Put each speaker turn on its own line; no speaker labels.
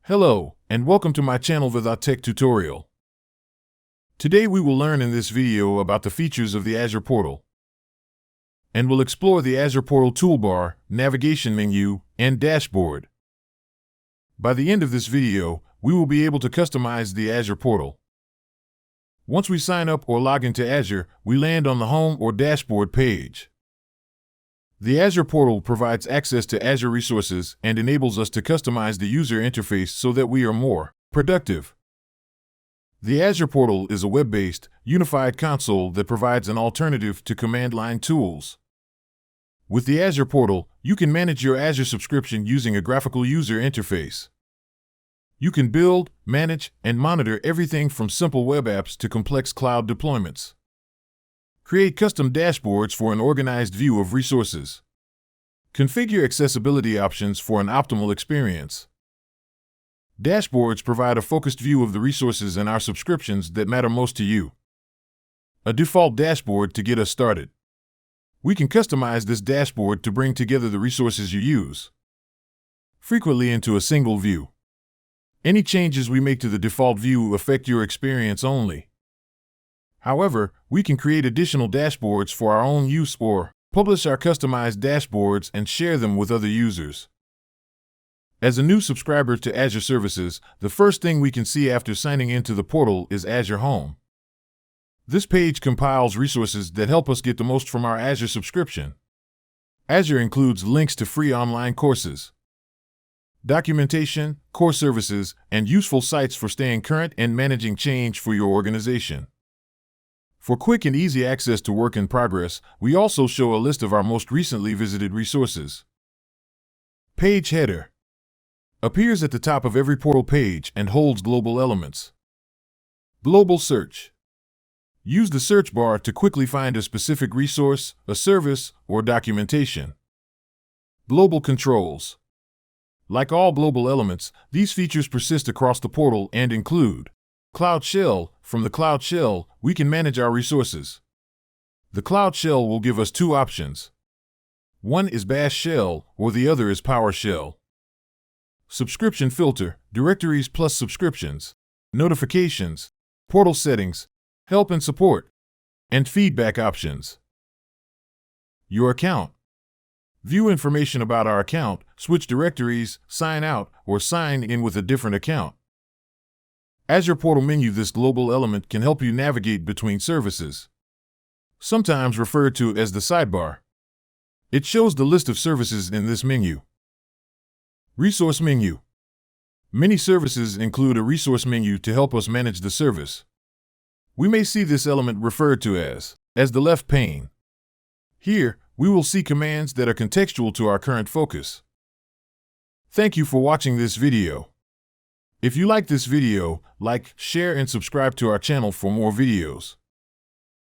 Hello, and welcome to my channel Vedha Tech Tutorial. Today we will learn in this video about the features of the Azure portal. And we'll explore the Azure portal toolbar, navigation menu, and dashboard. By the end of this video, we will be able to customize the Azure portal. Once we sign up or log into Azure, we land on the home or dashboard page. The Azure portal provides access to Azure resources and enables us to customize the user interface so that we are more productive. The Azure portal is a web-based, unified console that provides an alternative to command line tools. With the Azure portal, you can manage your Azure subscription using a graphical user interface. You can build, manage, and monitor everything from simple web apps to complex cloud deployments. Create custom dashboards for an organized view of resources. Configure accessibility options for an optimal experience. Dashboards provide a focused view of the resources in our subscriptions that matter most to you. A default dashboard to get us started. We can customize this dashboard to bring together the resources you use frequently into a single view. Any changes we make to the default view affect your experience only. However, we can create additional dashboards for our own use or publish our customized dashboards and share them with other users. As a new subscriber to Azure services, the first thing we can see after signing into the portal is Azure Home. This page compiles resources that help us get the most from our Azure subscription. Azure includes links to free online courses, documentation, core services, and useful sites for staying current and managing change for your organization. For quick and easy access to work in progress, we also show a list of our most recently visited resources. Page header appears at the top of every portal page and holds global elements. Global search. Use the search bar to quickly find a specific resource, a service, or documentation. Global controls. Like all global elements, these features persist across the portal and include Cloud Shell. From the Cloud Shell, we can manage our resources. The Cloud Shell will give us two options. One is Bash Shell, or the other is PowerShell. Subscription filter, directories plus subscriptions, notifications, portal settings, help and support, and feedback options. Your account. View information about our account, switch directories, sign out, or sign in with a different account. Azure Portal Menu. This global element can help you navigate between services, sometimes referred to as the sidebar. It shows the list of services in this menu. Resource menu. Many services include a resource menu to help us manage the service. We may see this element referred to as the left pane. Here, we will see commands that are contextual to our current focus. Thank you for watching this video. If you like this video, like, share, and subscribe to our channel for more videos.